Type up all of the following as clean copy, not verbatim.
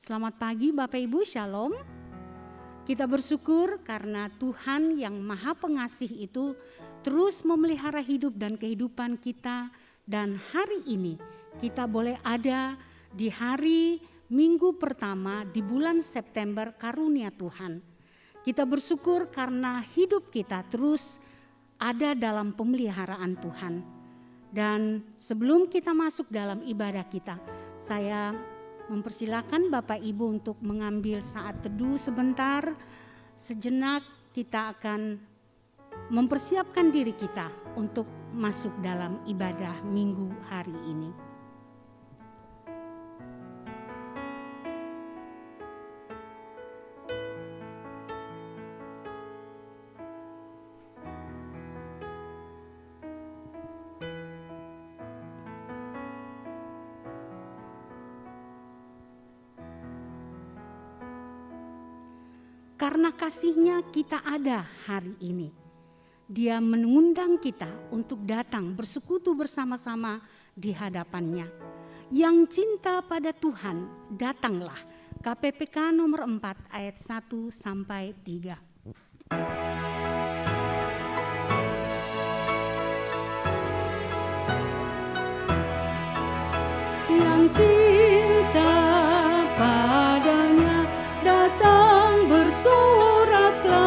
Selamat pagi Bapak Ibu, Shalom. Kita bersyukur karena Tuhan yang Maha Pengasih itu terus memelihara hidup dan kehidupan kita. Dan hari ini kita boleh ada di hari Minggu pertama di bulan September, karunia Tuhan. Kita bersyukur karena hidup kita terus ada dalam pemeliharaan Tuhan. Dan sebelum kita masuk dalam ibadah kita, saya mempersilakan Bapak Ibu untuk mengambil saat teduh sebentar. Sejenak kita akan mempersiapkan diri kita untuk masuk dalam ibadah minggu hari ini. Karena kasih-Nya kita ada hari ini. Dia mengundang kita untuk datang bersekutu bersama-sama di hadapan-Nya. Yang cinta pada Tuhan, datanglah. KPPK nomor 4 ayat 1 sampai 3. Yang cinta padanya datang bersoraklah,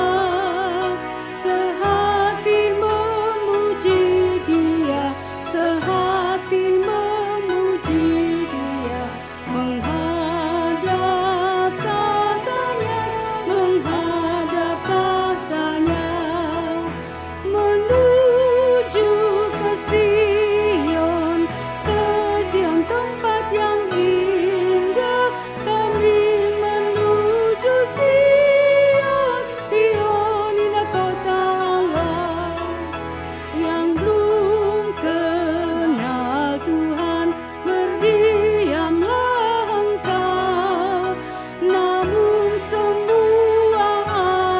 sehati memuji Dia, sehati memuji Dia, menghadap tahtanya, menghadap tahtanya, menuju ke Sion, ke Sion tempat yang indah. Kami menuju Sion, Sion indah kota Allah. Yang belum kenal Tuhan, berdiamlah engkau. Namun semua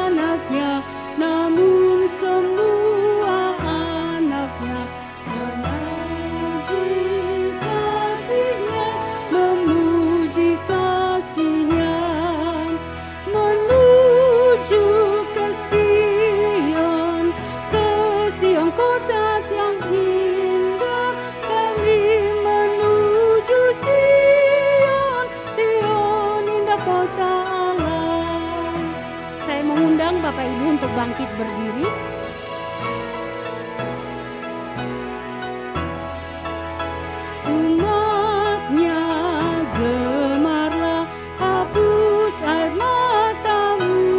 anaknya, namun semua anaknya memuji kasih-Nya, memuji kasih-Nya, menuju ke Sion kota yang indah. Kami menuju Sion, Sion indah kota Allah. Saya mengundang Bapak Ibu untuk bangkit berdiri. Umat-Nya gemarlah, hapus air matamu,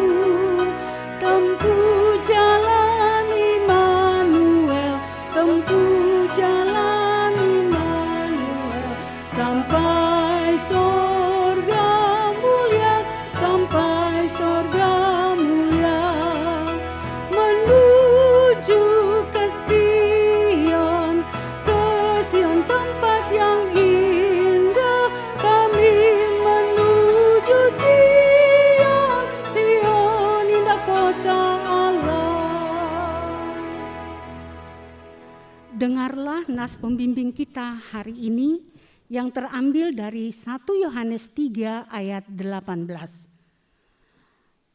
tempuh jalan Immanuel, tempuh jalan Immanuel, sampai sorga mulia, sampai sorga mulia, menuju ke Sion tempat yang indah. Kami menuju Sion, Sion indah kota Allah. Dengarlah nas pembimbing kita hari ini yang terambil dari 1 Yohanes 3 ayat 18.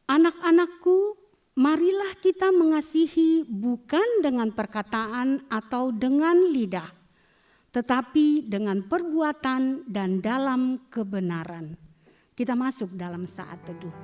Anak-anakku, marilah kita mengasihi bukan dengan perkataan atau dengan lidah, tetapi dengan perbuatan dan dalam kebenaran. Kita masuk dalam saat teduh.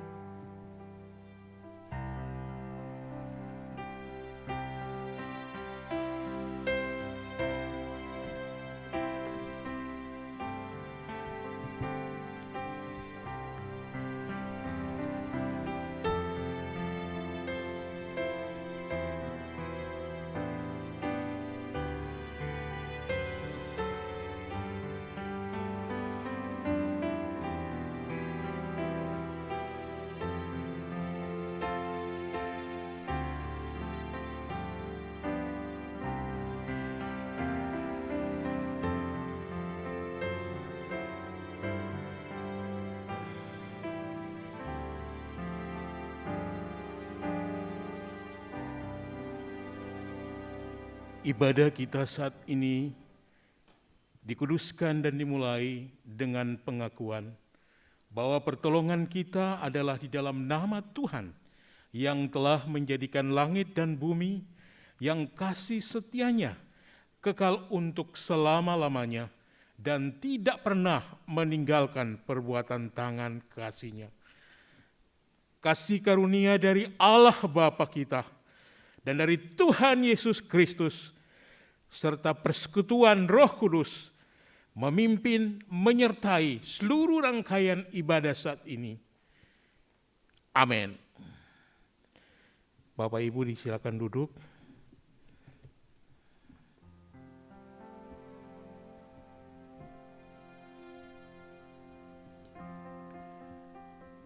Ibadah kita saat ini dikuduskan dan dimulai dengan pengakuan bahwa pertolongan kita adalah di dalam nama Tuhan yang telah menjadikan langit dan bumi, yang kasih setianya kekal untuk selama-lamanya dan tidak pernah meninggalkan perbuatan tangan kasih-Nya. Kasih karunia dari Allah Bapa kita dan dari Tuhan Yesus Kristus serta persekutuan Roh Kudus memimpin, menyertai seluruh rangkaian ibadah saat ini. Amin. Bapak Ibu disilakan duduk.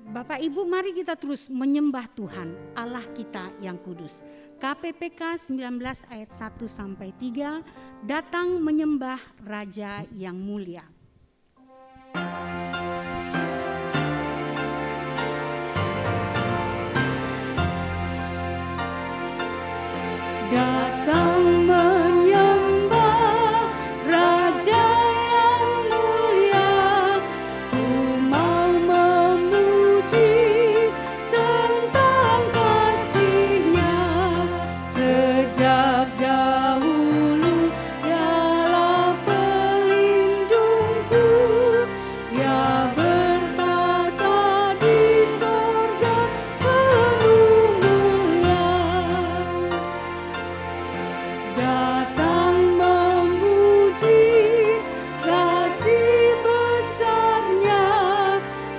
Bapak Ibu, mari kita terus menyembah Tuhan Allah kita yang kudus. KPPK 19 ayat 1 sampai 3, datang menyembah Raja yang mulia. Datang menyembah Raja yang mulia, ku mau memuji tentang kasih-Nya. Sejak dahulu Dialah pelindungku, Ya bertata di sorga penuh mulia. Datang memuji kasih besar-Nya,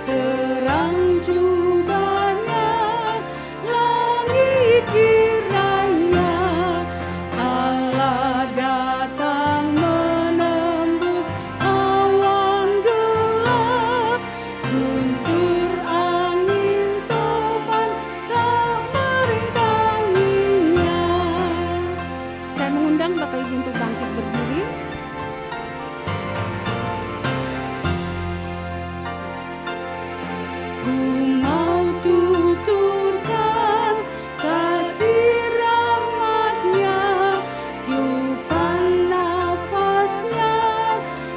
terang jubah-Nya, langit kiranya. Allah datang menembus awan gelap, guntur angin topan tak merintanginya. Saya mengundang Bapak Ibu untuk bangkit berdiri. Ku mau tuturkan kasih rahmat-Nya, tiupan nafas-Nya,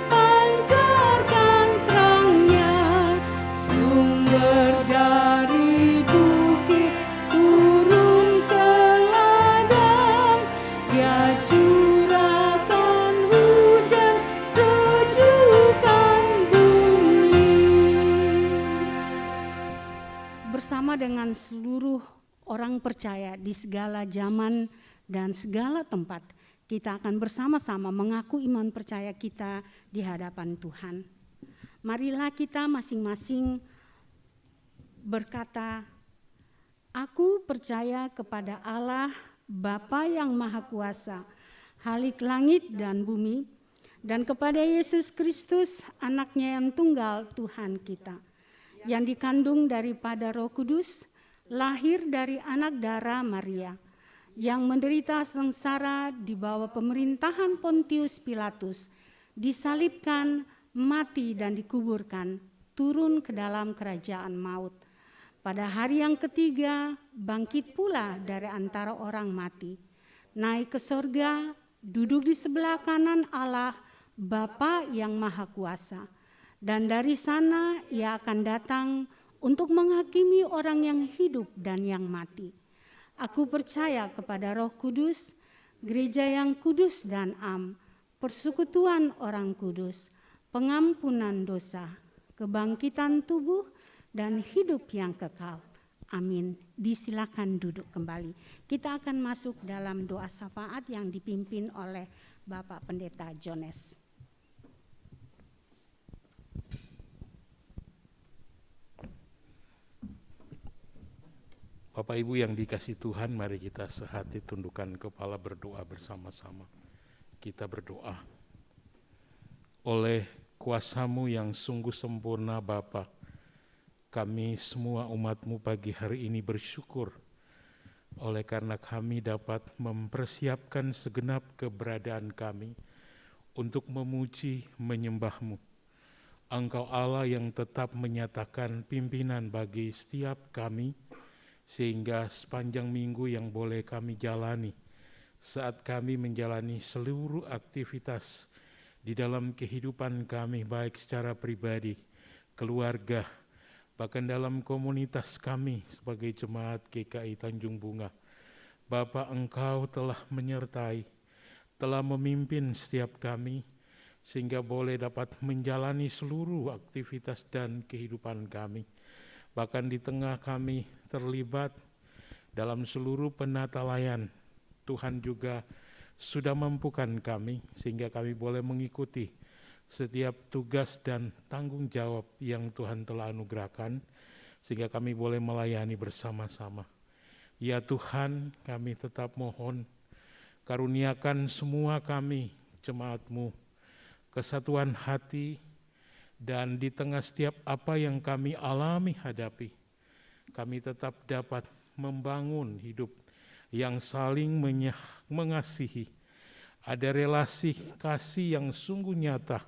pancarkan terang-Nya. Sumber dari bukit turun ke ladang, Dia curahkan hujan sejukkan bumi. Bersama dengan seluruh orang percaya di segala zaman dan segala tempat, kita akan bersama-sama mengaku iman percaya kita di hadapan Tuhan. Marilah kita masing-masing berkata, aku percaya kepada Allah Bapa yang Maha Kuasa, Khalik langit dan bumi, dan kepada Yesus Kristus, Anak-Nya yang tunggal Tuhan kita, yang dikandung daripada Roh Kudus, lahir dari anak darah Maria, yang menderita sengsara di bawah pemerintahan Pontius Pilatus, disalibkan, mati dan dikuburkan, turun ke dalam kerajaan maut. Pada hari yang ketiga, bangkit pula dari antara orang mati, naik ke sorga, duduk di sebelah kanan Allah, Bapa yang Maha Kuasa. Dan dari sana Ia akan datang untuk menghakimi orang yang hidup dan yang mati. Aku percaya kepada Roh Kudus, gereja yang kudus dan am, persekutuan orang kudus, pengampunan dosa, kebangkitan tubuh, dan hidup yang kekal. Amin. Disilakan duduk kembali. Kita akan masuk dalam doa syafaat yang dipimpin oleh Bapak Pendeta Jones. Bapak Ibu yang dikasihi Tuhan, mari kita sehati tundukkan kepala berdoa bersama-sama. Kita berdoa. Oleh kuasa-Mu yang sungguh sempurna Bapa, kami semua umat-Mu pagi hari ini bersyukur oleh karena kami dapat mempersiapkan segenap keberadaan kami untuk memuji menyembah-Mu. Engkau Allah yang tetap menyatakan pimpinan bagi setiap kami, sehingga sepanjang minggu yang boleh kami jalani, saat kami menjalani seluruh aktivitas di dalam kehidupan kami, baik secara pribadi, keluarga, Bahkan dalam komunitas kami sebagai jemaat GKI Tanjung Bunga, Bapa, Engkau telah menyertai, telah memimpin setiap kami, sehingga boleh dapat menjalani seluruh aktivitas dan kehidupan kami. Bahkan di tengah kami terlibat dalam seluruh penata layan, Tuhan juga sudah mampukan kami, sehingga kami boleh mengikuti setiap tugas dan tanggung jawab yang Tuhan telah anugerahkan, sehingga kami boleh melayani bersama-sama. Ya Tuhan, kami tetap mohon, karuniakan semua kami, jemaat-Mu, kesatuan hati, dan di tengah setiap apa yang kami alami hadapi, kami tetap dapat membangun hidup yang saling mengasihi. Ada relasi kasih yang sungguh nyata,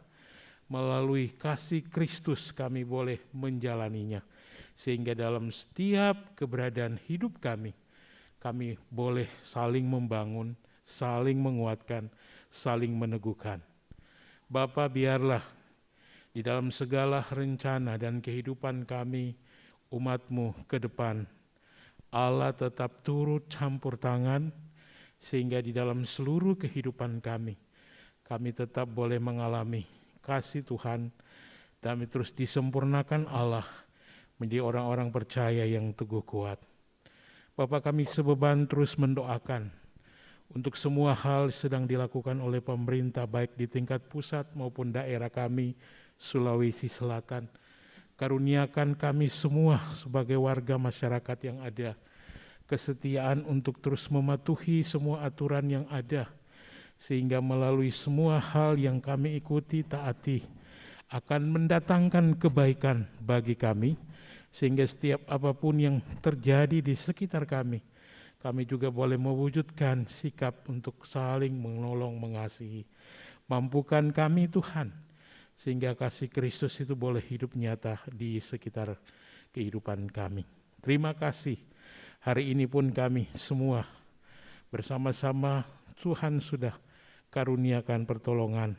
melalui kasih Kristus kami boleh menjalaninya. Sehingga dalam setiap keberadaan hidup kami boleh saling membangun, saling menguatkan, saling meneguhkan. Bapa, biarlah di dalam segala rencana dan kehidupan kami, umat-Mu ke depan, Allah tetap turut campur tangan, sehingga di dalam seluruh kehidupan kami tetap boleh mengalami kasih Tuhan, dan terus disempurnakan Allah menjadi orang-orang percaya yang teguh kuat. Bapa, kami sebeban terus mendoakan untuk semua hal sedang dilakukan oleh pemerintah baik di tingkat pusat maupun daerah kami Sulawesi Selatan. Karuniakan kami semua sebagai warga masyarakat yang ada kesetiaan untuk terus mematuhi semua aturan yang ada, sehingga melalui semua hal yang kami ikuti taati akan mendatangkan kebaikan bagi kami, sehingga setiap apapun yang terjadi di sekitar kami juga boleh mewujudkan sikap untuk saling menolong, mengasihi. Mampukan kami Tuhan, sehingga kasih Kristus itu boleh hidup nyata di sekitar kehidupan kami. Terima kasih, hari ini pun kami semua bersama-sama Tuhan sudah karuniakan pertolongan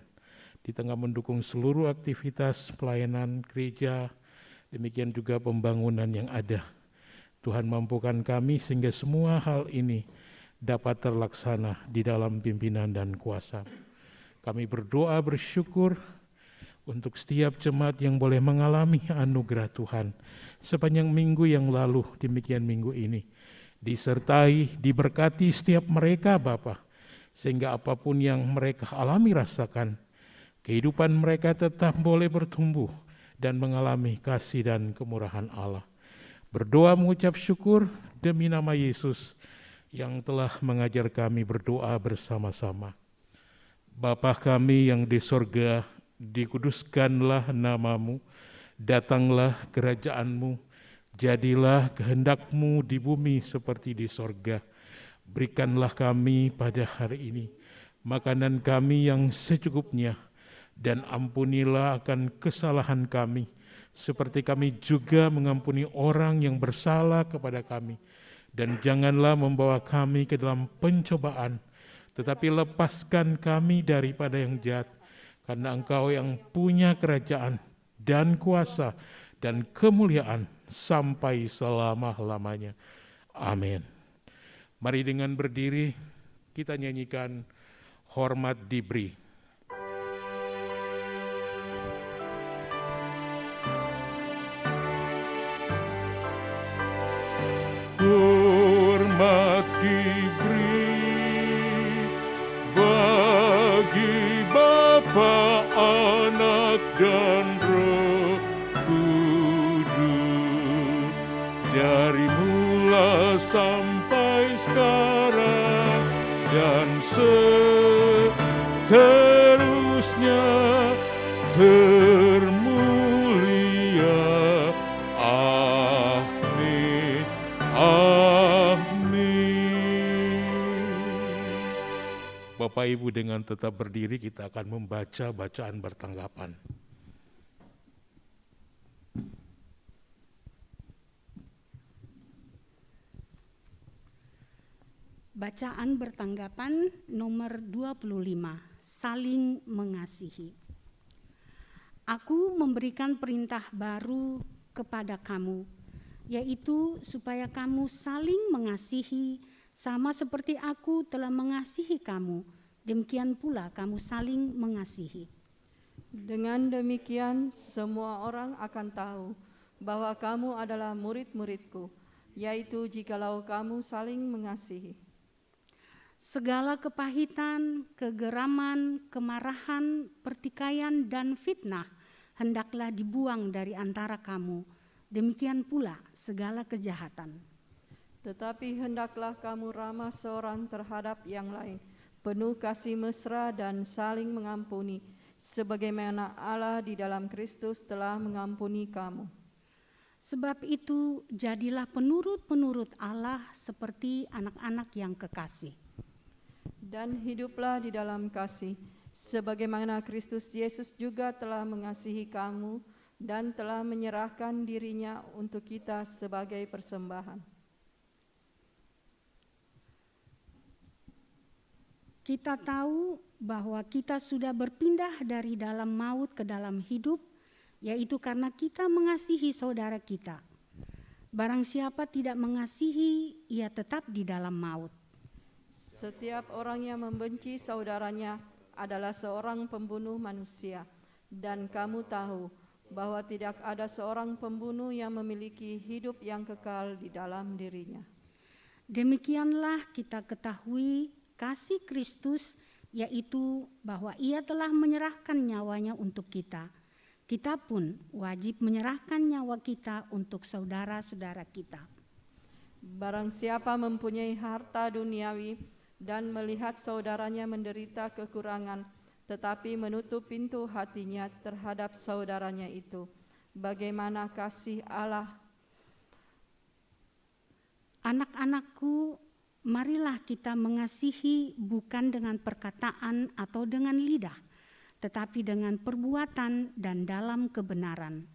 di tengah mendukung seluruh aktivitas pelayanan gereja, demikian juga pembangunan yang ada. Tuhan mampukan kami sehingga semua hal ini dapat terlaksana di dalam pimpinan dan kuasa. Kami berdoa bersyukur untuk setiap jemaat yang boleh mengalami anugerah Tuhan sepanjang minggu yang lalu, demikian minggu ini. Disertai, diberkati setiap mereka Bapa, sehingga apapun yang mereka alami rasakan, kehidupan mereka tetap boleh bertumbuh dan mengalami kasih dan kemurahan Allah. Berdoa mengucap syukur demi nama Yesus yang telah mengajar kami berdoa bersama-sama. Bapa kami yang di sorga, dikuduskanlah nama-Mu, datanglah kerajaan-Mu, jadilah kehendak-Mu di bumi seperti di sorga. Berikanlah kami pada hari ini makanan kami yang secukupnya, dan ampunilah akan kesalahan kami, seperti kami juga mengampuni orang yang bersalah kepada kami. Dan janganlah membawa kami ke dalam pencobaan, tetapi lepaskan kami daripada yang jahat, karena Engkau yang punya kerajaan dan kuasa dan kemuliaan sampai selama-lamanya. Amin. Mari dengan berdiri kita nyanyikan Hormat Diberi. Hormat diberi bagi Bapa, Anak, dan Roh Kudus, dari mula sampai sekarang dan seterusnya termulia. Amin. Amin. Bapak Ibu, dengan tetap berdiri kita akan membaca bacaan bertanggapan. Bacaan bertanggapan nomor 25, saling mengasihi. Aku memberikan perintah baru kepada kamu, yaitu supaya kamu saling mengasihi sama seperti aku telah mengasihi kamu, demikian pula kamu saling mengasihi. Dengan demikian semua orang akan tahu bahwa kamu adalah murid-muridku, yaitu jikalau kamu saling mengasihi. Segala kepahitan, kegeraman, kemarahan, pertikaian, dan fitnah hendaklah dibuang dari antara kamu. Demikian pula segala kejahatan. Tetapi hendaklah kamu ramah seorang terhadap yang lain, penuh kasih mesra dan saling mengampuni, sebagaimana Allah di dalam Kristus telah mengampuni kamu. Sebab itu jadilah penurut-penurut Allah seperti anak-anak yang kekasih. Dan hiduplah di dalam kasih, sebagaimana Kristus Yesus juga telah mengasihi kamu dan telah menyerahkan dirinya untuk kita sebagai persembahan. Kita tahu bahwa kita sudah berpindah dari dalam maut ke dalam hidup, yaitu karena kita mengasihi saudara kita. Barang siapa tidak mengasihi, ia tetap di dalam maut. Setiap orang yang membenci saudaranya adalah seorang pembunuh manusia, dan kamu tahu bahwa tidak ada seorang pembunuh yang memiliki hidup yang kekal di dalam dirinya. Demikianlah kita ketahui kasih Kristus, yaitu bahwa ia telah menyerahkan nyawanya untuk kita. Kita pun wajib menyerahkan nyawa kita untuk saudara-saudara kita. Barang siapa mempunyai harta duniawi dan melihat saudaranya menderita kekurangan, tetapi menutup pintu hatinya terhadap saudaranya itu, bagaimana kasih Allah? Anak-anakku, marilah kita mengasihi bukan dengan perkataan atau dengan lidah, tetapi dengan perbuatan dan dalam kebenaran.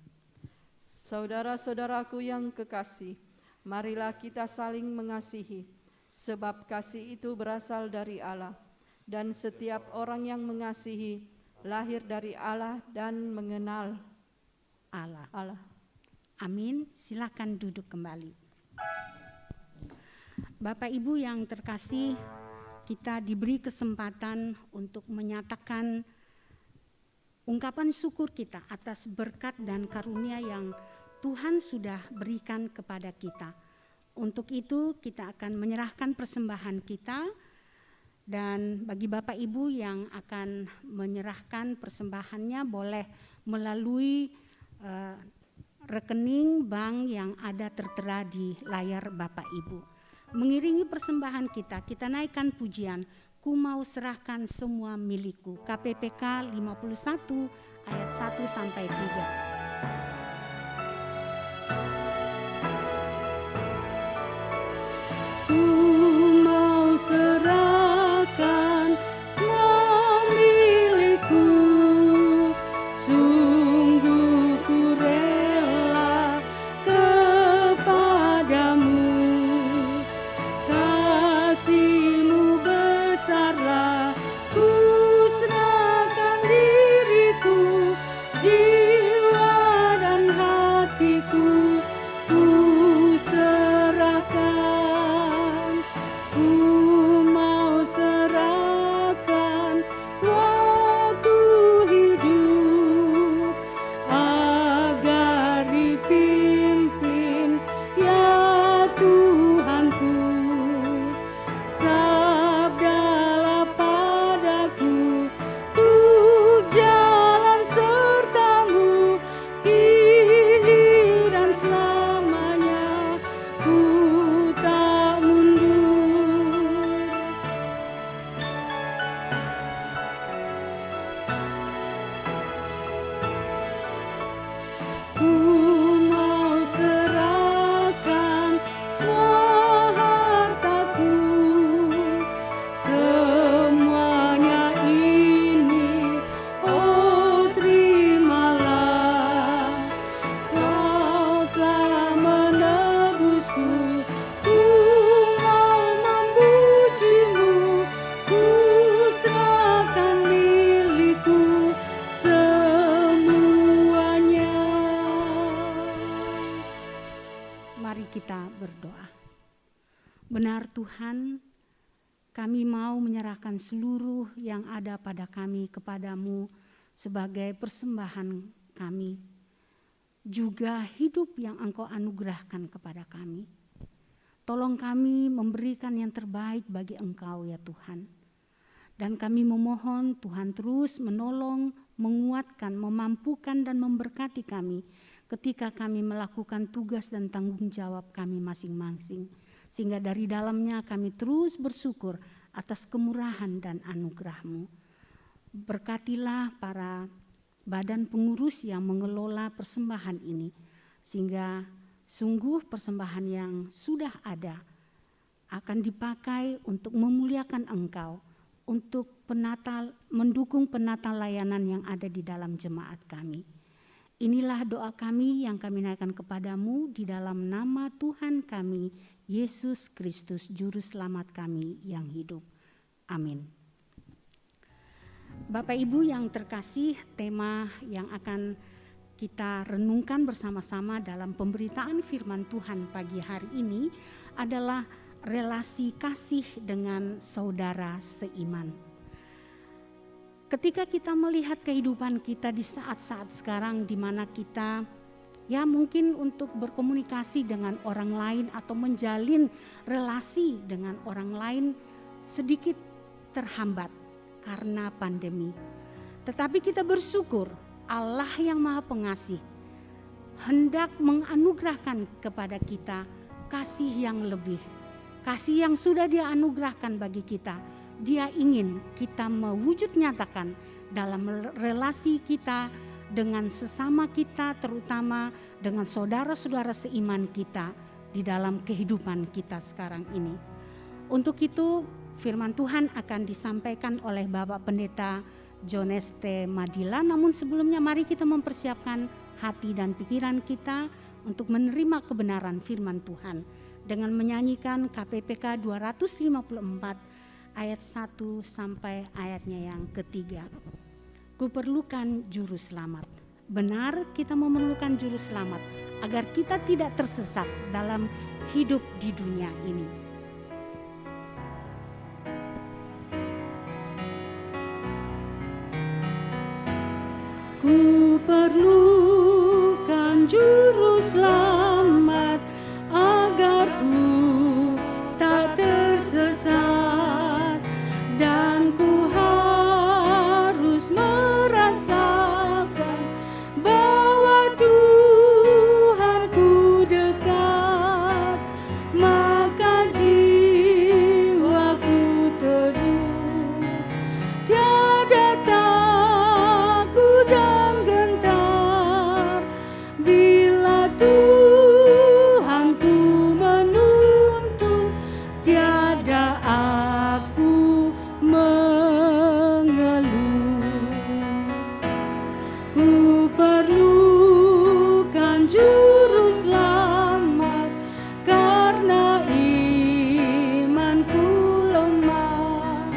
Saudara-saudaraku yang kekasih, marilah kita saling mengasihi, sebab kasih itu berasal dari Allah, dan setiap orang yang mengasihi lahir dari Allah dan mengenal Allah. Allah. Amin. Silakan duduk kembali. Bapak Ibu yang terkasih, kita diberi kesempatan untuk menyatakan ungkapan syukur kita atas berkat dan karunia yang Tuhan sudah berikan kepada kita. Untuk itu kita akan menyerahkan persembahan kita, dan bagi Bapak Ibu yang akan menyerahkan persembahannya boleh melalui rekening bank yang ada tertera di layar Bapak Ibu. Mengiringi persembahan kita, kita naikkan pujian Ku mau serahkan semua milikku, KPPK 51 ayat 1 sampai 3. Ku mau serahkan semua milikku, sungguh ku rela kepadamu. Kasih-Mu besarlah, ku serahkan diriku, jiwa dan Mari kita berdoa. Benar Tuhan, kami mau menyerahkan seluruh yang ada pada kami kepadamu sebagai persembahan kami. Juga hidup yang Engkau anugerahkan kepada kami. Tolong kami memberikan yang terbaik bagi Engkau ya Tuhan. Dan kami memohon Tuhan terus menolong, menguatkan, memampukan dan memberkati kami ketika kami melakukan tugas dan tanggung jawab kami masing-masing. Sehingga dari dalamnya kami terus bersyukur atas kemurahan dan anugerah-Mu. Berkatilah para badan pengurus yang mengelola persembahan ini, sehingga sungguh persembahan yang sudah ada akan dipakai untuk memuliakan Engkau, untuk mendukung penata layanan yang ada di dalam jemaat kami. Inilah doa kami yang kami naikkan kepadamu di dalam nama Tuhan kami, Yesus Kristus, Juru Selamat kami yang hidup. Amin. Bapak Ibu yang terkasih, tema yang akan kita renungkan bersama-sama dalam pemberitaan firman Tuhan pagi hari ini adalah relasi kasih dengan saudara seiman. Ketika kita melihat kehidupan kita di saat-saat sekarang di mana kita ya mungkin untuk berkomunikasi dengan orang lain atau menjalin relasi dengan orang lain sedikit terhambat karena pandemi. Tetapi kita bersyukur Allah yang Maha Pengasih hendak menganugerahkan kepada kita kasih yang lebih. Kasih yang sudah Dia anugerahkan bagi kita. Dia ingin kita mewujud nyatakan dalam relasi kita dengan sesama kita, terutama dengan saudara-saudara seiman kita di dalam kehidupan kita sekarang ini. Untuk itu firman Tuhan akan disampaikan oleh Bapak Pendeta Jones T. Madila. Namun sebelumnya mari kita mempersiapkan hati dan pikiran kita untuk menerima kebenaran firman Tuhan dengan menyanyikan KPPK 254 ayat 1 sampai ayatnya yang ketiga. Kuperlukan juru selamat. Benar kita memerlukan juru selamat agar kita tidak tersesat dalam hidup di dunia ini. Kuperlukan juru selamat agar ku tak tersesat dan ku harus merasakan bahwa Tuhanku dekat, maka jiwaku teduh, tiada takut dan gentar bila Tuhanku menuntun, tiada aku mengeluh. Ku perlukan juru selamat karena imanku lemah,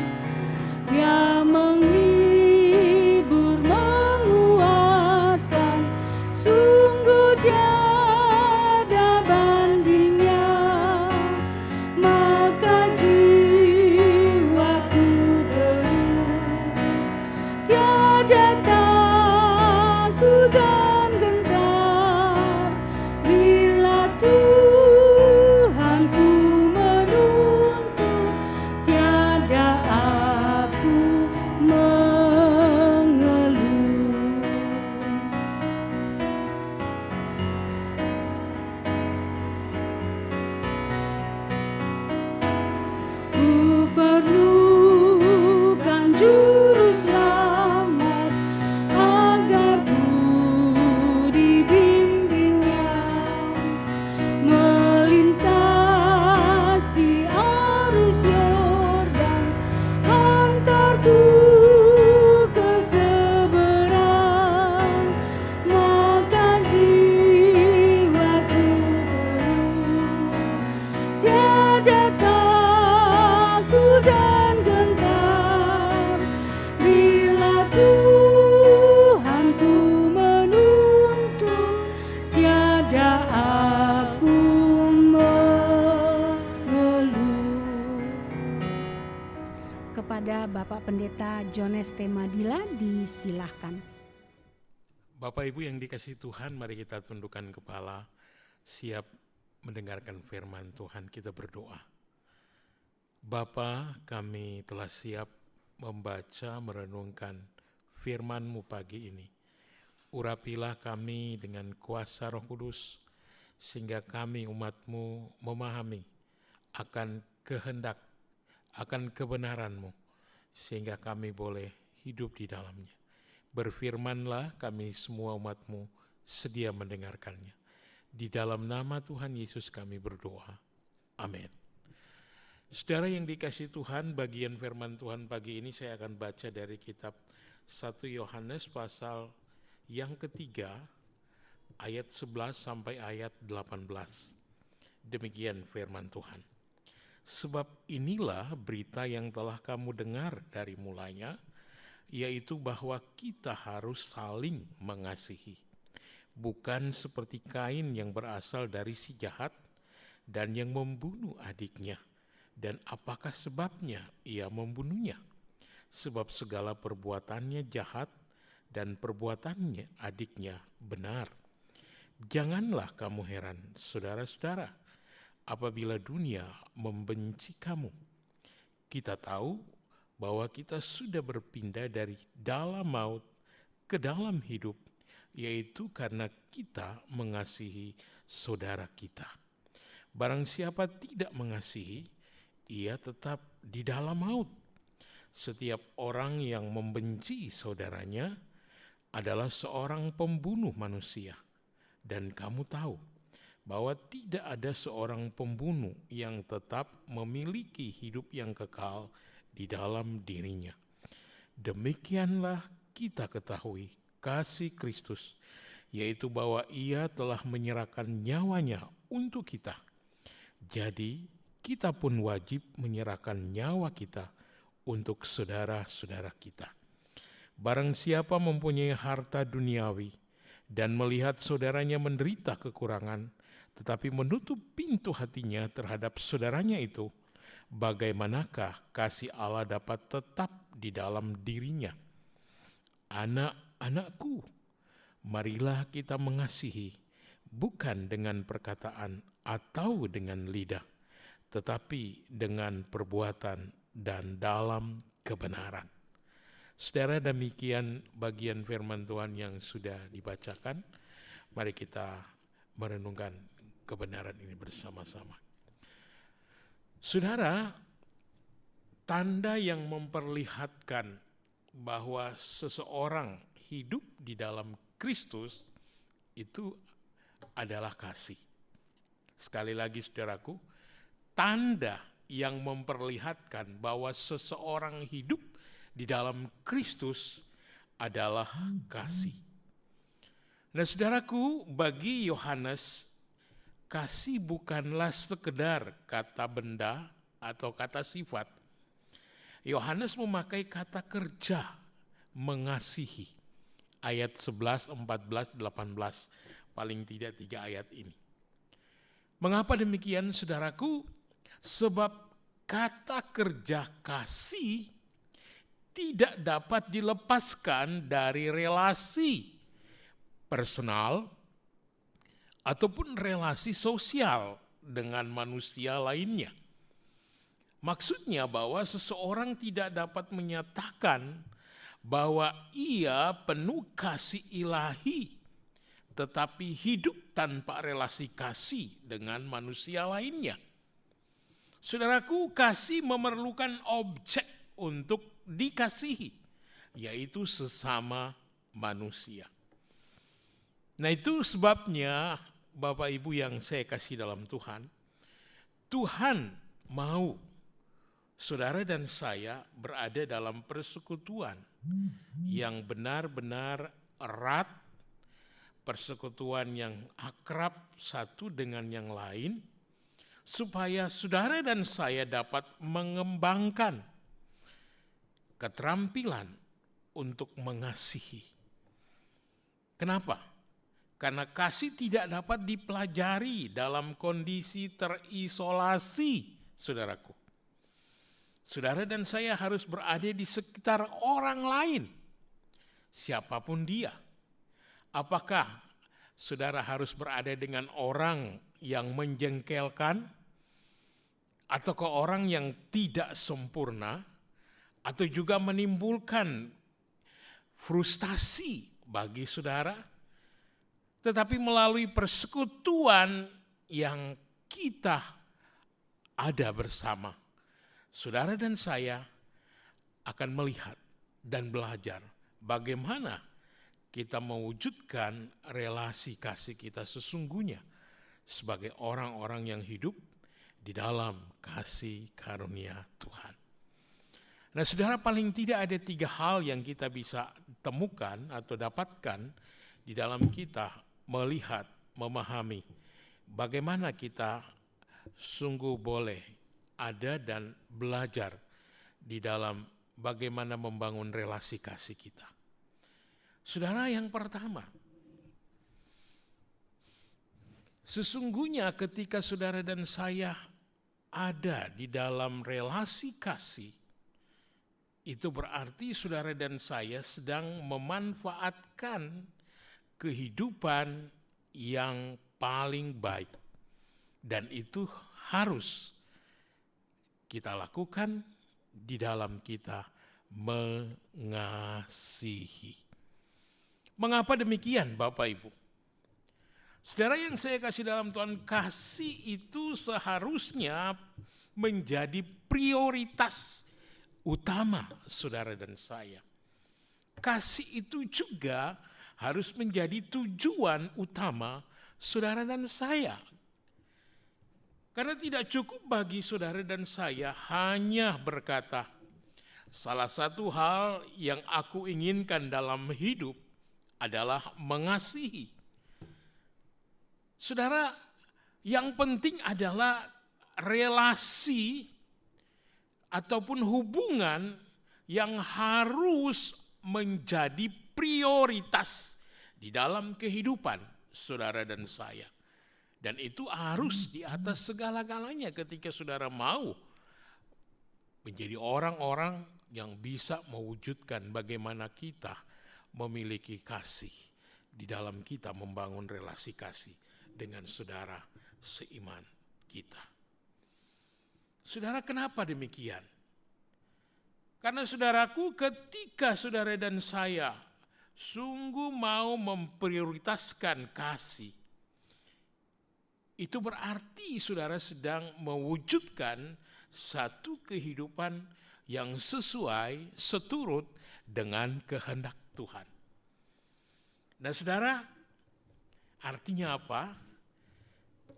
yang menghibur, menguatkan, sungguh tiada bandingnya, maka jiwaku teduh, tiada takut dan gentar bila Tuhanku menuntun, tiada aku mengeluh. kepada Bapak Pendeta Jones T. Madila, disilahkan. Bapak Ibu yang dikasihi Tuhan, mari kita tundukkan kepala, siap mendengarkan firman Tuhan. Kita berdoa. Bapa, kami telah siap membaca, merenungkan firman-Mu pagi ini. Urapilah kami dengan kuasa Roh Kudus, sehingga kami umat-Mu memahami akan kehendak, akan kebenaran-Mu, sehingga kami boleh hidup di dalamnya. Berfirmanlah, kami semua umat-Mu sedia mendengarkannya. Di dalam nama Tuhan Yesus kami berdoa. Amin. Saudara yang dikasihi Tuhan, bagian firman Tuhan pagi ini saya akan baca dari kitab 1 Yohanes pasal yang ketiga, ayat 11 sampai ayat 18. Demikian firman Tuhan. Sebab inilah berita yang telah kamu dengar dari mulanya, yaitu bahwa kita harus saling mengasihi. Bukan seperti Kain yang berasal dari si jahat dan yang membunuh adiknya. Dan apakah sebabnya ia membunuhnya? Sebab segala perbuatannya jahat dan perbuatannya adiknya benar. Janganlah kamu heran, saudara-saudara, apabila dunia membenci kamu. Kita tahu bahwa kita sudah berpindah dari dalam maut ke dalam hidup, yaitu karena kita mengasihi saudara kita. Barang siapa tidak mengasihi, ia tetap di dalam maut. Setiap orang yang membenci saudaranya adalah seorang pembunuh manusia. Dan kamu tahu bahwa tidak ada seorang pembunuh yang tetap memiliki hidup yang kekal di dalam dirinya. Demikianlah kita ketahui kasih Kristus, yaitu bahwa ia telah menyerahkan nyawanya untuk kita. Jadi kita pun wajib menyerahkan nyawa kita untuk saudara-saudara kita. Barang siapa mempunyai harta duniawi dan melihat saudaranya menderita kekurangan, tetapi menutup pintu hatinya terhadap saudaranya itu, bagaimanakah kasih Allah dapat tetap di dalam dirinya? Anak-anakku, marilah kita mengasihi, bukan dengan perkataan atau dengan lidah, tetapi dengan perbuatan dan dalam kebenaran. Saudara, demikian bagian firman Tuhan yang sudah dibacakan. Mari kita merenungkan kebenaran ini bersama-sama. Saudara, tanda yang memperlihatkan bahwa seseorang hidup di dalam Kristus itu adalah kasih. Sekali lagi saudaraku, tanda yang memperlihatkan bahwa seseorang hidup di dalam Kristus adalah kasih. Nah saudaraku, bagi Yohanes, kasih bukanlah sekedar kata benda atau kata sifat. Yohanes memakai kata kerja, mengasihi. Ayat 11, 14, 18, paling tidak 3 ayat ini. Mengapa demikian saudaraku? Sebab kata kerja kasih tidak dapat dilepaskan dari relasi personal ataupun relasi sosial dengan manusia lainnya. Maksudnya bahwa seseorang tidak dapat menyatakan bahwa ia penuh kasih ilahi, tetapi hidup tanpa relasi kasih dengan manusia lainnya. Saudaraku, kasih memerlukan objek untuk dikasihi, yaitu sesama manusia. Nah itu sebabnya Bapak Ibu yang saya kasih dalam Tuhan, Tuhan mau saudara dan saya berada dalam persekutuan yang benar-benar erat, persekutuan yang akrab satu dengan yang lain, supaya saudara dan saya dapat mengembangkan keterampilan untuk mengasihi. Kenapa? Karena kasih tidak dapat dipelajari dalam kondisi terisolasi, saudaraku. Saudara dan saya harus berada di sekitar orang lain, siapapun dia. Apakah saudara harus berada dengan orang yang menjengkelkan, atau ke orang yang tidak sempurna, atau juga menimbulkan frustasi bagi saudara? Tetapi melalui persekutuan yang kita ada bersama, saudara dan saya akan melihat dan belajar bagaimana kita mewujudkan relasi kasih kita sesungguhnya sebagai orang-orang yang hidup di dalam kasih karunia Tuhan. Nah, saudara, paling tidak ada 3 hal yang kita bisa temukan atau dapatkan di dalam kita melihat, memahami bagaimana kita sungguh boleh ada dan belajar di dalam bagaimana membangun relasi kasih kita. Saudara, yang pertama, sesungguhnya ketika saudara dan saya ada di dalam relasi kasih, itu berarti saudara dan saya sedang memanfaatkan kehidupan yang paling baik. Dan itu harus kita lakukan di dalam kita mengasihi. Mengapa demikian, Bapak Ibu? Saudara yang saya kasih dalam Tuhan, kasih itu seharusnya menjadi prioritas utama saudara dan saya. Kasih itu juga harus menjadi tujuan utama saudara dan saya. Karena tidak cukup bagi saudara dan saya hanya berkata, salah satu hal yang aku inginkan dalam hidup adalah mengasihi. Saudara, yang penting adalah relasi ataupun hubungan yang harus menjadi prioritas di dalam kehidupan saudara dan saya. Dan itu harus di atas segala-galanya ketika saudara mau menjadi orang-orang yang bisa mewujudkan bagaimana kita memiliki kasih di dalam kita membangun relasi kasih dengan saudara seiman kita. Saudara, kenapa demikian? Karena saudaraku, ketika saudara dan saya sungguh mau memprioritaskan kasih, itu berarti saudara sedang mewujudkan satu kehidupan yang sesuai, seturut dengan kehendak Tuhan. Nah, saudara, artinya apa?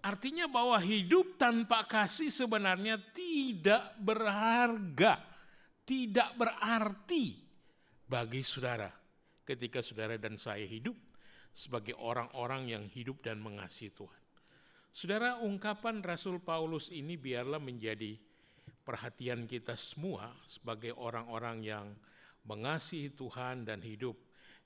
Artinya bahwa hidup tanpa kasih sebenarnya tidak berharga, tidak berarti bagi saudara ketika saudara dan saya hidup sebagai orang-orang yang hidup dan mengasihi Tuhan. Saudara, ungkapan Rasul Paulus ini biarlah menjadi perhatian kita semua sebagai orang-orang yang mengasihi Tuhan dan hidup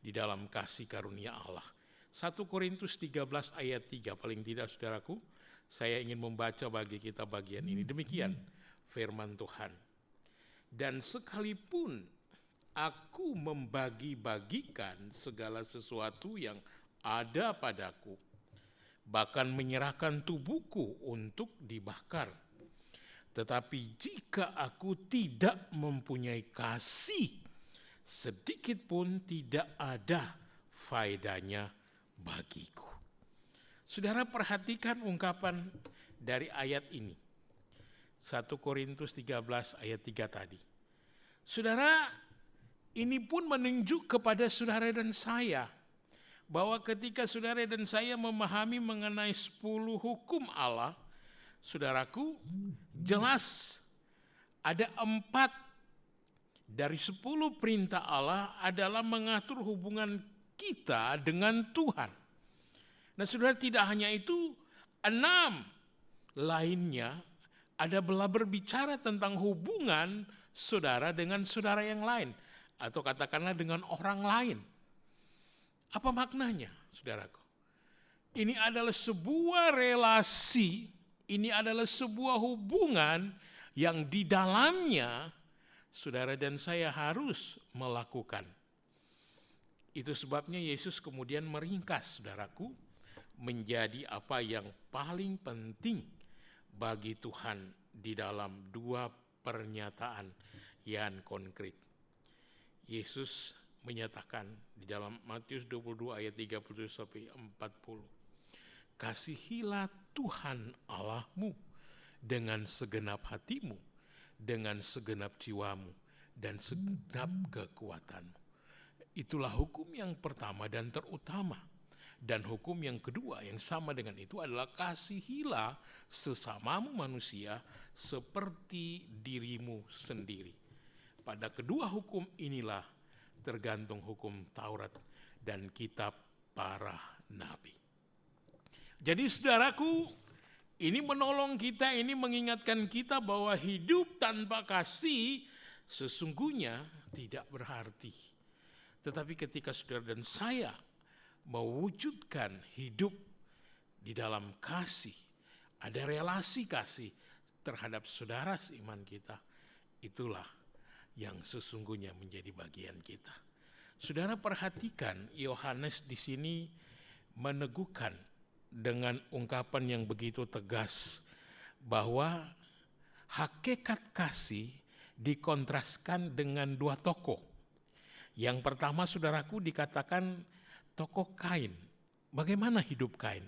di dalam kasih karunia Allah. 1 Korintus 13 ayat 3, paling tidak saudaraku, saya ingin membaca bagi kita bagian ini. Demikian firman Tuhan. Dan sekalipun aku membagi-bagikan segala sesuatu yang ada padaku, bahkan menyerahkan tubuhku untuk dibakar, tetapi jika aku tidak mempunyai kasih, sedikit pun tidak ada faedahnya bagiku. Saudara, perhatikan ungkapan dari ayat ini. 1 Korintus 13 ayat 3 tadi. Saudara, ini pun menunjuk kepada saudara dan saya bahwa ketika saudara dan saya memahami mengenai 10 hukum Allah, saudaraku, jelas ada 4 dari 10 perintah Allah adalah mengatur hubungan kita dengan Tuhan. Nah, saudara, tidak hanya itu, 6 lainnya adalah berbicara tentang hubungan saudara dengan saudara yang lain, atau katakanlah dengan orang lain. Apa maknanya, saudaraku? Ini adalah sebuah relasi, ini adalah sebuah hubungan yang di dalamnya saudara dan saya harus melakukan. Itu sebabnya Yesus kemudian meringkas, saudaraku, menjadi apa yang paling penting bagi Tuhan di dalam dua pernyataan yang konkret. Yesus menyatakan di dalam Matius 22 ayat 37 sampai 40. Kasihilah Tuhan Allahmu dengan segenap hatimu, dengan segenap jiwamu, dan segenap kekuatanmu. Itulah hukum yang pertama dan terutama. Dan hukum yang kedua yang sama dengan itu adalah kasihilah sesamamu manusia seperti dirimu sendiri. Pada kedua hukum inilah tergantung hukum Taurat dan kitab para nabi. Jadi saudaraku, ini menolong kita, ini mengingatkan kita bahwa hidup tanpa kasih sesungguhnya tidak berarti. Tetapi ketika saudara dan saya mewujudkan hidup di dalam kasih, ada relasi kasih terhadap saudara seiman kita, itulah yang sesungguhnya menjadi bagian kita. Saudara perhatikan, Yohanes di sini meneguhkan dengan ungkapan yang begitu tegas bahwa hakikat kasih dikontraskan dengan dua tokoh. Yang pertama, saudaraku, dikatakan tokoh Kain. Bagaimana hidup Kain?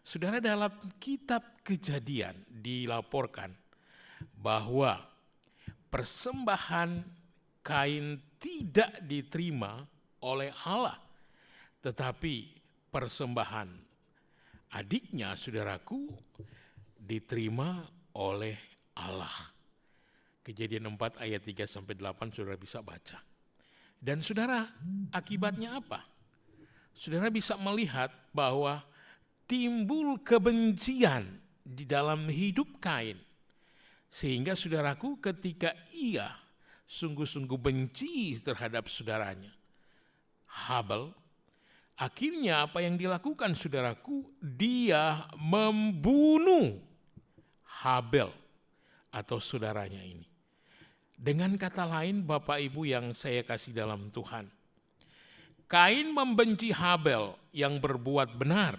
Saudara, dalam kitab Kejadian dilaporkan bahwa persembahan Kain tidak diterima oleh Allah, tetapi persembahan adiknya, saudaraku, diterima oleh Allah. Kejadian 4 ayat 3 sampai 8 saudara bisa baca. Dan saudara, akibatnya apa? Saudara bisa melihat bahwa timbul kebencian di dalam hidup Kain. Sehingga saudaraku, ketika ia sungguh-sungguh benci terhadap saudaranya Habel, akhirnya apa yang dilakukan saudaraku? Dia membunuh Habel atau saudaranya ini. Dengan kata lain, Bapak Ibu yang saya kasih dalam Tuhan, Kain membenci Habel yang berbuat benar.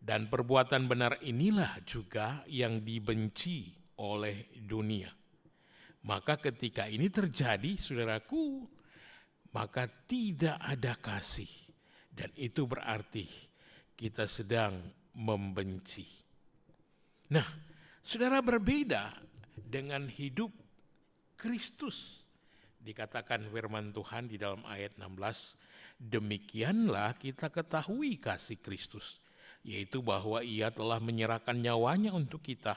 Dan perbuatan benar inilah juga yang dibenci oleh dunia. Maka ketika ini terjadi, saudaraku, maka tidak ada kasih. Dan itu berarti kita sedang membenci. Nah, saudara, berbeda dengan hidup Kristus. Dikatakan firman Tuhan di dalam ayat 16, demikianlah kita ketahui kasih Kristus, yaitu bahwa ia telah menyerahkan nyawanya untuk kita.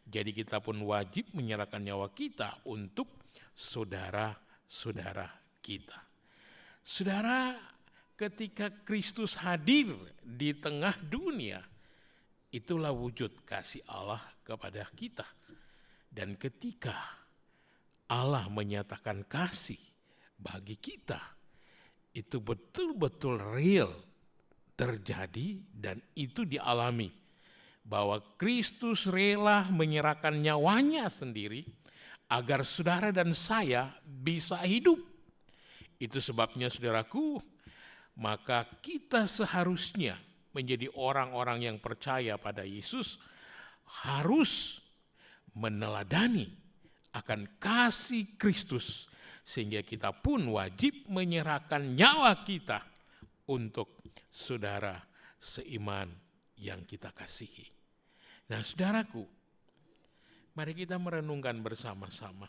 Jadi kita pun wajib menyerahkan nyawa kita untuk saudara-saudara kita. Saudara, ketika Kristus hadir di tengah dunia, itulah wujud kasih Allah kepada kita. Dan ketika Allah menyatakan kasih bagi kita, itu betul-betul real terjadi dan itu dialami. Bahwa Kristus rela menyerahkan nyawanya sendiri agar saudara dan saya bisa hidup. Itu sebabnya saudaraku, maka kita seharusnya menjadi orang-orang yang percaya pada Yesus harus meneladani akan kasih Kristus, sehingga kita pun wajib menyerahkan nyawa kita untuk saudara seiman yang kita kasihi. Nah, saudaraku, mari kita merenungkan bersama-sama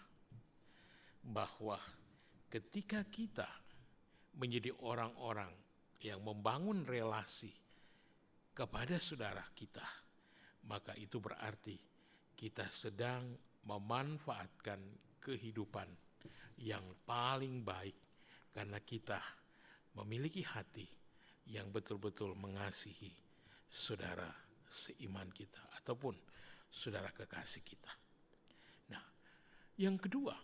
bahwa ketika kita menjadi orang-orang yang membangun relasi kepada saudara kita, maka itu berarti kita sedang memanfaatkan kehidupan yang paling baik karena kita memiliki hati yang betul-betul mengasihi saudara seiman kita ataupun saudara kekasih kita. Nah, yang kedua,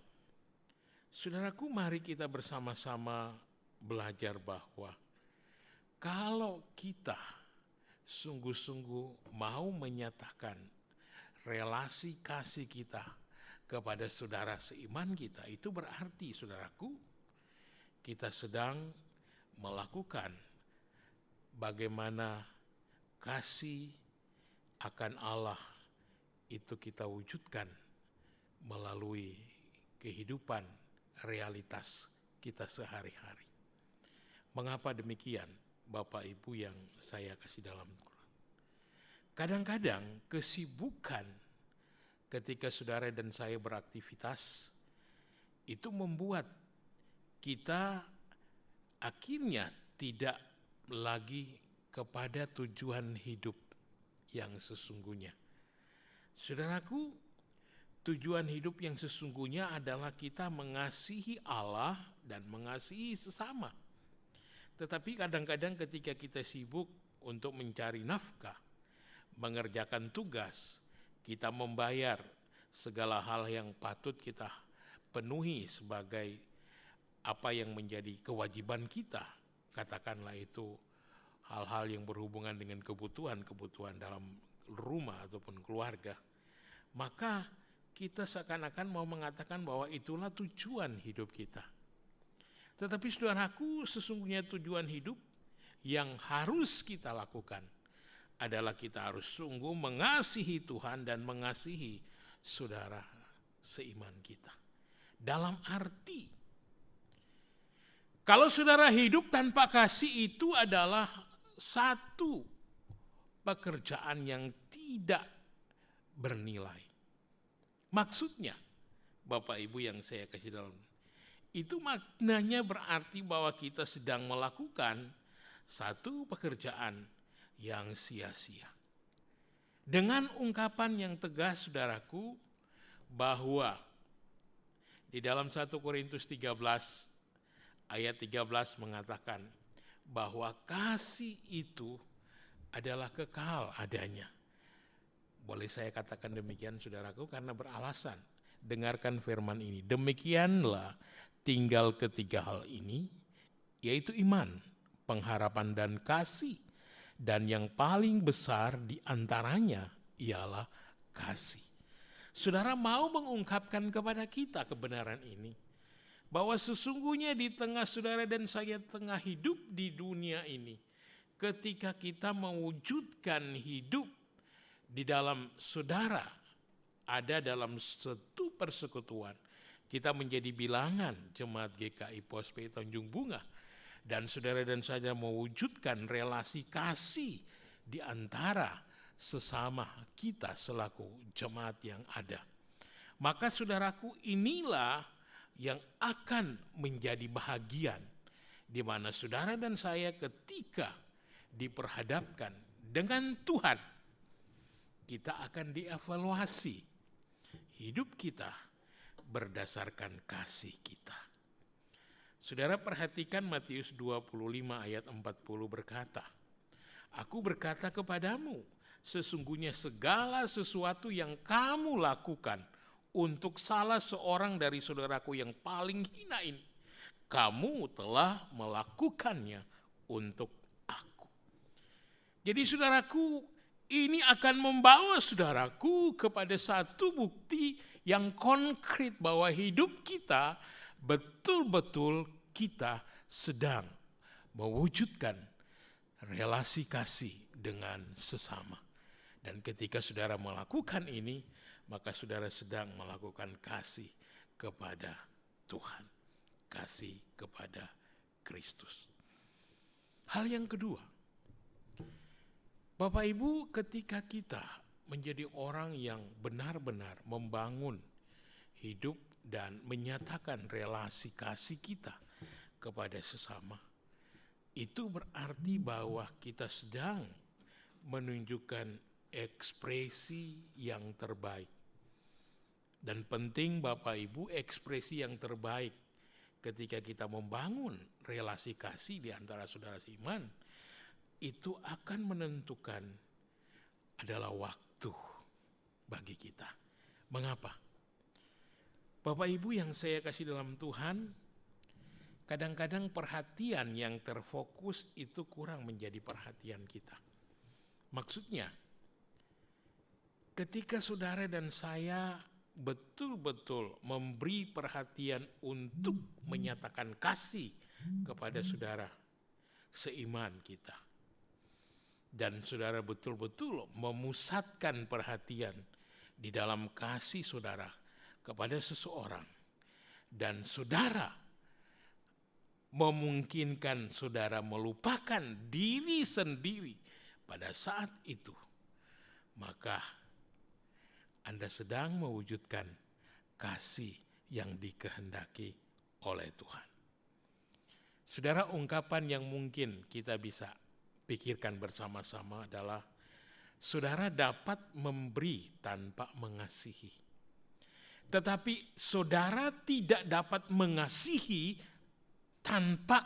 saudaraku, mari kita bersama-sama belajar bahwa kalau kita sungguh-sungguh mau menyatakan relasi kasih kita kepada saudara seiman kita, itu berarti saudaraku, kita sedang melakukan bagaimana kasih akan Allah itu kita wujudkan melalui kehidupan realitas kita sehari-hari. Mengapa demikian, Bapak Ibu yang saya kasih dalam Quran? Kadang-kadang kesibukan ketika saudara dan saya beraktivitas itu membuat kita akhirnya tidak lagi kepada tujuan hidup yang sesungguhnya. Saudaraku, tujuan hidup yang sesungguhnya adalah kita mengasihi Allah dan mengasihi sesama. Tetapi kadang-kadang ketika kita sibuk untuk mencari nafkah, mengerjakan tugas, kita membayar segala hal yang patut kita penuhi sebagai apa yang menjadi kewajiban kita, katakanlah itu hal-hal yang berhubungan dengan kebutuhan dalam rumah ataupun keluarga, maka kita seakan-akan mau mengatakan bahwa itulah tujuan hidup kita. Tetapi saudaraku, sesungguhnya tujuan hidup yang harus kita lakukan adalah kita harus sungguh mengasihi Tuhan dan mengasihi saudara seiman kita. Dalam arti, kalau saudara hidup tanpa kasih itu adalah satu pekerjaan yang tidak bernilai. Maksudnya, Bapak Ibu yang saya kasih dalam, itu maknanya berarti bahwa kita sedang melakukan satu pekerjaan yang sia-sia. Dengan ungkapan yang tegas saudaraku, bahwa di dalam 1 Korintus 13 ayat 13 mengatakan bahwa kasih itu adalah kekal adanya. Boleh saya katakan demikian saudaraku karena beralasan. Dengarkan firman ini. Demikianlah tinggal ketiga hal ini, yaitu iman, pengharapan dan kasih. Dan yang paling besar di antaranya ialah kasih. Saudara mau mengungkapkan kepada kita kebenaran ini, bahwa sesungguhnya di tengah saudara dan saya tengah hidup di dunia ini, ketika kita mewujudkan hidup di dalam saudara, ada dalam satu persekutuan, kita menjadi bilangan Jemaat GKI Pospe Tanjung Bunga, dan saudara dan saya mewujudkan relasi kasih di antara sesama kita selaku jemaat yang ada. Maka saudaraku, inilah yang akan menjadi bahagian di mana saudara dan saya ketika diperhadapkan dengan Tuhan, kita akan dievaluasi hidup kita berdasarkan kasih kita. Saudara perhatikan Matius 25 ayat 40 berkata, Aku berkata kepadamu, sesungguhnya segala sesuatu yang kamu lakukan untuk salah seorang dari saudaraku yang paling hina ini, kamu telah melakukannya untuk aku. Jadi saudaraku, ini akan membawa saudaraku kepada satu bukti yang konkret bahwa hidup kita betul-betul kita sedang mewujudkan relasi kasih dengan sesama. Dan ketika saudara melakukan ini, maka saudara sedang melakukan kasih kepada Tuhan, kasih kepada Kristus. Hal yang kedua, Bapak Ibu, ketika kita menjadi orang yang benar-benar membangun hidup dan menyatakan relasi kasih kita kepada sesama, itu berarti bahwa kita sedang menunjukkan ekspresi yang terbaik. Dan penting Bapak Ibu, ekspresi yang terbaik ketika kita membangun relasi kasih di antara saudara seiman, itu akan menentukan adalah waktu bagi kita. Mengapa? Bapak Ibu yang saya kasih dalam Tuhan, kadang-kadang perhatian yang terfokus itu kurang menjadi perhatian kita. Maksudnya, ketika saudara dan saya betul-betul memberi perhatian untuk menyatakan kasih kepada saudara seiman kita. Dan saudara betul-betul memusatkan perhatian di dalam kasih saudara kepada seseorang. Dan saudara memungkinkan saudara melupakan diri sendiri pada saat itu. Maka Anda sedang mewujudkan kasih yang dikehendaki oleh Tuhan. Saudara, ungkapan yang mungkin kita bisa pikirkan bersama-sama adalah saudara dapat memberi tanpa mengasihi. Tetapi saudara tidak dapat mengasihi tanpa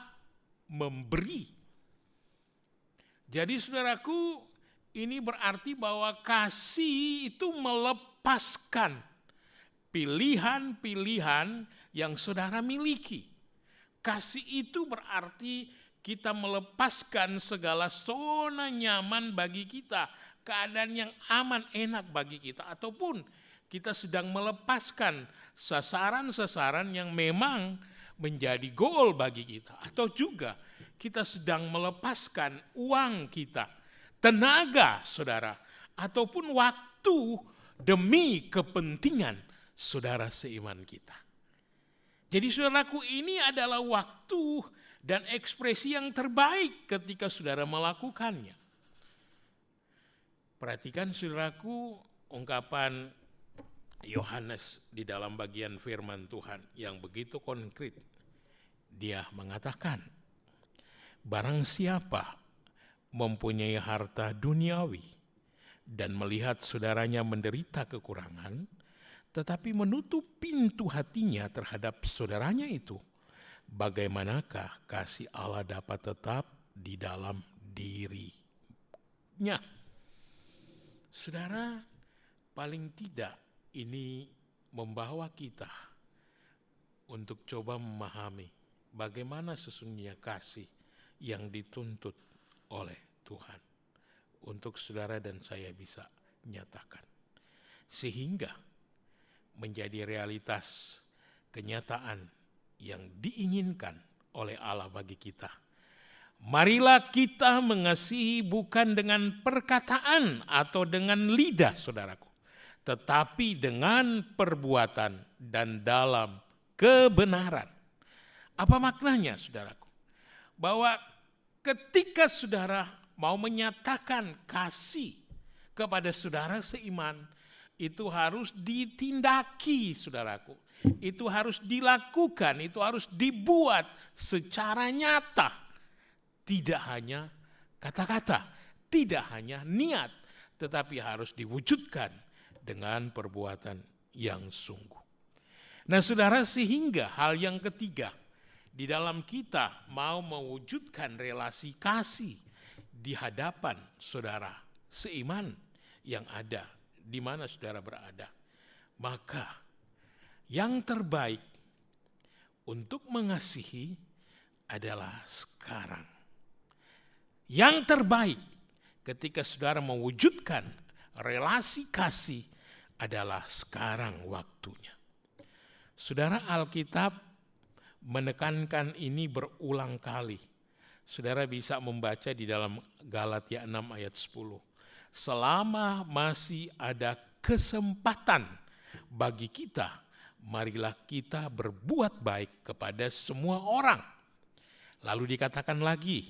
memberi. Jadi saudaraku, ini berarti bahwa kasih itu melepaskan pilihan-pilihan yang saudara miliki. Kasih itu berarti kita melepaskan segala zona nyaman bagi kita, keadaan yang aman enak bagi kita, ataupun kita sedang melepaskan sasaran-sasaran yang memang menjadi goal bagi kita, atau juga kita sedang melepaskan uang kita, tenaga saudara, ataupun waktu demi kepentingan saudara seiman kita. Jadi saudaraku, ini adalah waktu dan ekspresi yang terbaik ketika saudara melakukannya. Perhatikan saudaraku ungkapan Yohanes di dalam bagian firman Tuhan yang begitu konkret. Dia mengatakan, barang siapa mempunyai harta duniawi dan melihat saudaranya menderita kekurangan, tetapi menutup pintu hatinya terhadap saudaranya itu, bagaimanakah kasih Allah dapat tetap di dalam dirinya? Saudara, paling tidak ini membawa kita untuk coba memahami bagaimana sesungguhnya kasih yang dituntut oleh Tuhan untuk saudara dan saya bisa nyatakan. Sehingga menjadi realitas kenyataan yang diinginkan oleh Allah bagi kita. Marilah kita mengasihi bukan dengan perkataan atau dengan lidah saudaraku, tetapi dengan perbuatan dan dalam kebenaran. Apa maknanya saudaraku? Bahwa ketika saudara mau menyatakan kasih kepada saudara seiman, itu harus ditindaki saudaraku. Itu harus dilakukan, itu harus dibuat secara nyata. Tidak hanya kata-kata, tidak hanya niat, tetapi harus diwujudkan dengan perbuatan yang sungguh. Nah saudara, sehingga hal yang ketiga, di dalam kita mau mewujudkan relasi kasih di hadapan saudara seiman yang ada di mana saudara berada, maka yang terbaik untuk mengasihi adalah sekarang. Yang terbaik ketika saudara mewujudkan relasi kasih adalah sekarang waktunya. Saudara, Alkitab menekankan ini berulang kali. Saudara bisa membaca di dalam Galatia 6 ayat 10. Selama masih ada kesempatan bagi kita, marilah kita berbuat baik kepada semua orang. Lalu dikatakan lagi,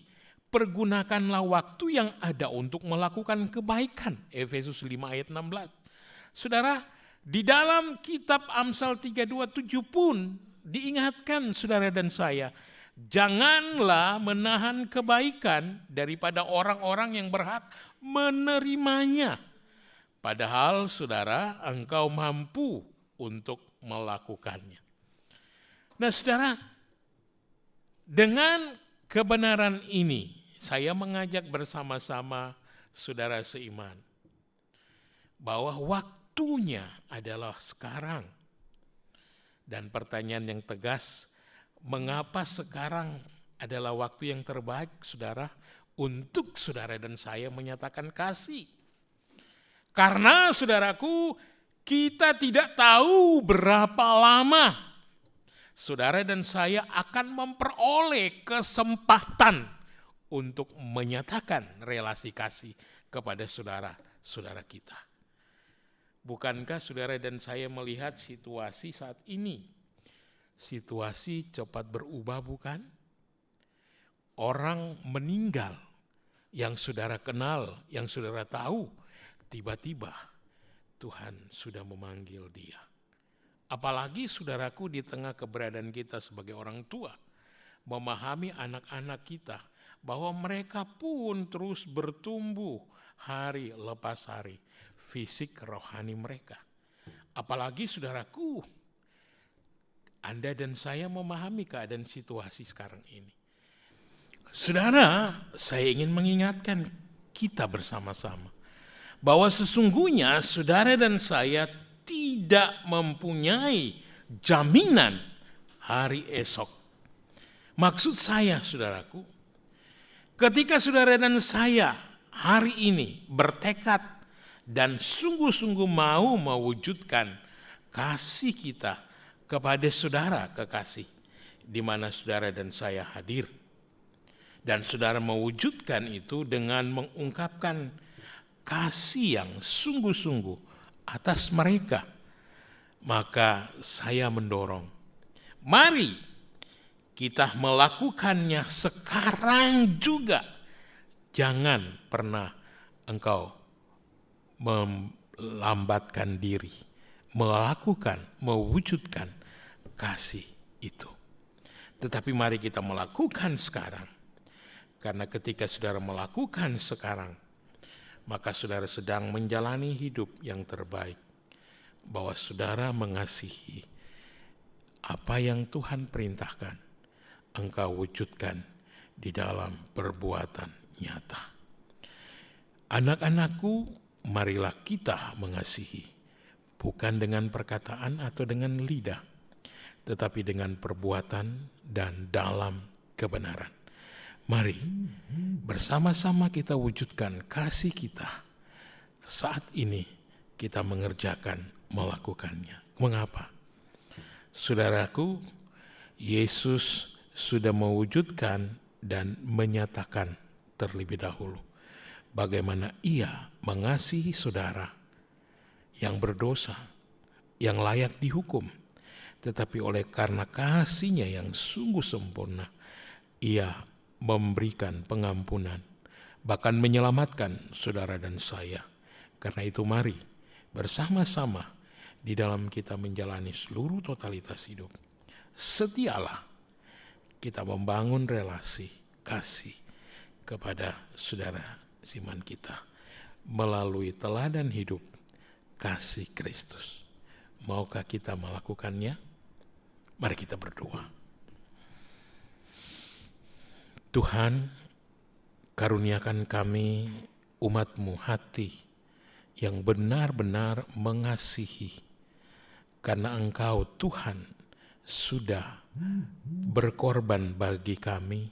pergunakanlah waktu yang ada untuk melakukan kebaikan. Efesus 5 ayat 16. Saudara, di dalam kitab Amsal 3:27 pun diingatkan saudara dan saya, janganlah menahan kebaikan daripada orang-orang yang berhak menerimanya. Padahal saudara, engkau mampu untuk melakukannya. Nah saudara, dengan kebenaran ini, saya mengajak bersama-sama saudara seiman, bahwa waktunya adalah sekarang. Dan pertanyaan yang tegas, mengapa sekarang adalah waktu yang terbaik saudara untuk saudara dan saya menyatakan kasih? Karena saudaraku, Kita tidak tahu berapa lama saudara dan saya akan memperoleh kesempatan untuk menyatakan relasi kasih kepada saudara-saudara kita. Bukankah saudara dan saya melihat situasi saat ini? Situasi cepat berubah, bukan? Orang meninggal yang saudara kenal, yang saudara tahu, tiba-tiba Tuhan sudah memanggil dia. Apalagi saudaraku, di tengah keberadaan kita sebagai orang tua, memahami anak-anak kita bahwa mereka pun terus bertumbuh hari lepas hari, fisik rohani mereka. Apalagi saudaraku, Anda dan saya memahami keadaan situasi sekarang ini. Saudara, saya ingin mengingatkan kita bersama-sama bahwa sesungguhnya saudara dan saya tidak mempunyai jaminan hari esok. Maksud saya, saudaraku, ketika saudara dan saya hari ini bertekad dan sungguh-sungguh mau mewujudkan kasih kita kepada saudara kekasih, di mana saudara dan saya hadir, dan saudara mewujudkan itu dengan mengungkapkan kasih yang sungguh-sungguh atas mereka, maka saya mendorong, mari kita melakukannya sekarang juga. Jangan pernah engkau melambatkan diri, mewujudkan kasih itu. Tetapi mari kita melakukan sekarang, karena ketika saudara melakukan sekarang, maka saudara sedang menjalani hidup yang terbaik, bahwa saudara mengasihi apa yang Tuhan perintahkan, engkau wujudkan di dalam perbuatan nyata. Anak-anakku, marilah kita mengasihi, bukan dengan perkataan atau dengan lidah, tetapi dengan perbuatan dan dalam kebenaran. Mari bersama-sama kita wujudkan kasih kita. Saat ini kita melakukannya. Mengapa? Saudaraku, Yesus sudah mewujudkan dan menyatakan terlebih dahulu bagaimana ia mengasihi saudara yang berdosa, yang layak dihukum. Tetapi oleh karena kasih-Nya yang sungguh sempurna, ia memberikan pengampunan, bahkan menyelamatkan saudara dan saya. Karena itu mari bersama-sama di dalam kita menjalani seluruh totalitas hidup, setialah kita membangun relasi kasih kepada saudara siman kita melalui teladan hidup kasih Kristus. Maukah kita melakukannya? Mari kita berdoa. Tuhan, karuniakan kami umat-Mu hati yang benar-benar mengasihi, karena Engkau Tuhan sudah berkorban bagi kami,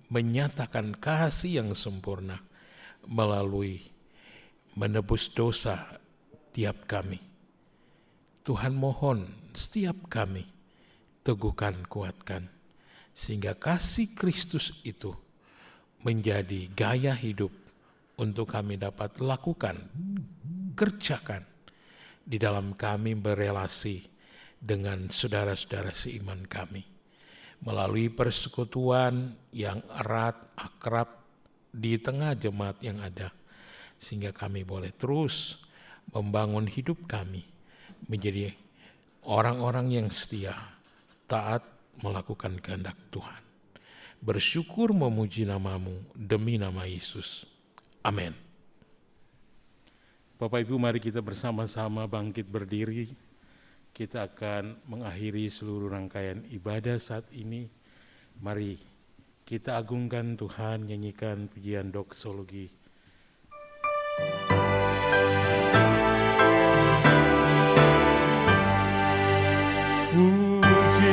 menyatakan kasih yang sempurna melalui menebus dosa tiap kami. Tuhan, mohon setiap kami teguhkan, kuatkan, sehingga kasih Kristus itu menjadi gaya hidup untuk kami dapat lakukan, kerjakan di dalam kami berelasi dengan saudara-saudara seiman kami, melalui persekutuan yang erat, akrab di tengah jemaat yang ada, sehingga kami boleh terus membangun hidup kami menjadi orang-orang yang setia, taat, melakukan kehendak Tuhan. Bersyukur memuji nama-Mu demi nama Yesus. Amin. Bapak Ibu, mari kita bersama-sama bangkit berdiri. Kita akan mengakhiri seluruh rangkaian ibadah saat ini. Mari kita agungkan Tuhan, nyanyikan pujian doksologi. Puji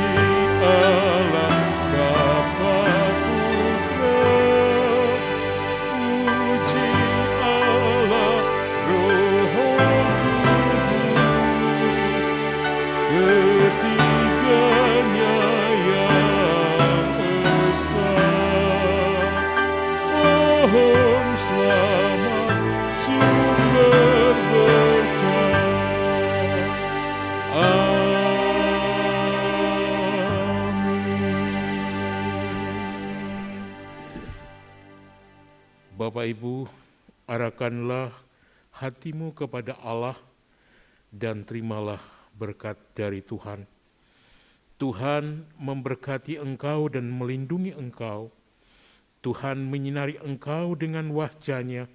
Allah Bapa Putra, puji Allah Roh Kudus, Bapak Ibu, arahkanlah hatimu kepada Allah dan terimalah berkat dari Tuhan. Tuhan memberkati engkau dan melindungi engkau. Tuhan menyinari engkau dengan wajah-Nya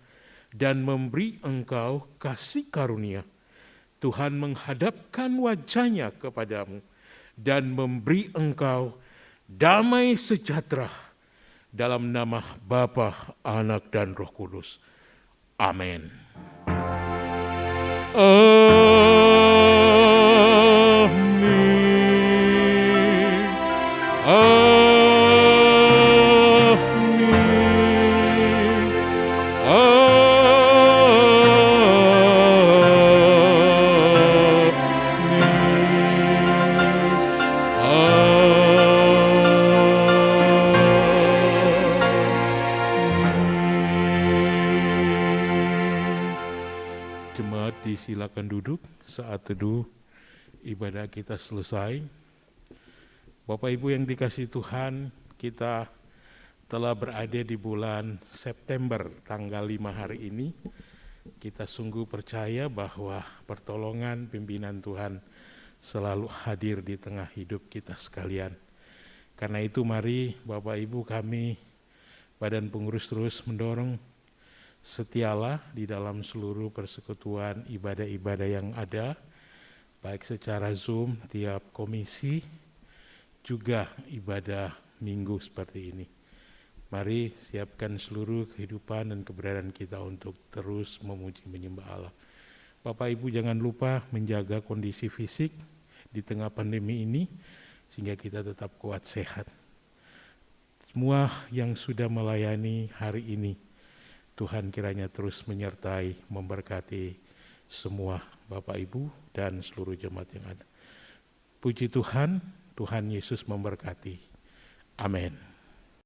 dan memberi engkau kasih karunia. Tuhan menghadapkan wajah-Nya kepadamu dan memberi engkau damai sejahtera. Dalam nama Bapa, Anak, dan Roh Kudus. Amin. Jemaat disilakan duduk saat teduh ibadah kita selesai. Bapak Ibu yang dikasihi Tuhan, kita telah berada di bulan September tanggal 5 hari ini. Kita sungguh percaya bahwa pertolongan pimpinan Tuhan selalu hadir di tengah hidup kita sekalian. Karena itu mari Bapak Ibu kami Badan Pengurus terus mendorong setialah di dalam seluruh persekutuan ibadah-ibadah yang ada, baik secara Zoom tiap komisi, juga ibadah minggu seperti ini. Mari siapkan seluruh kehidupan dan keberadaan kita untuk terus memuji menyembah Allah. Bapak Ibu jangan lupa menjaga kondisi fisik di tengah pandemi ini, sehingga kita tetap kuat sehat. Semua yang sudah melayani hari ini, Tuhan kiranya terus menyertai, memberkati semua Bapak Ibu dan seluruh jemaat yang ada. Puji Tuhan, Tuhan Yesus memberkati. Amin.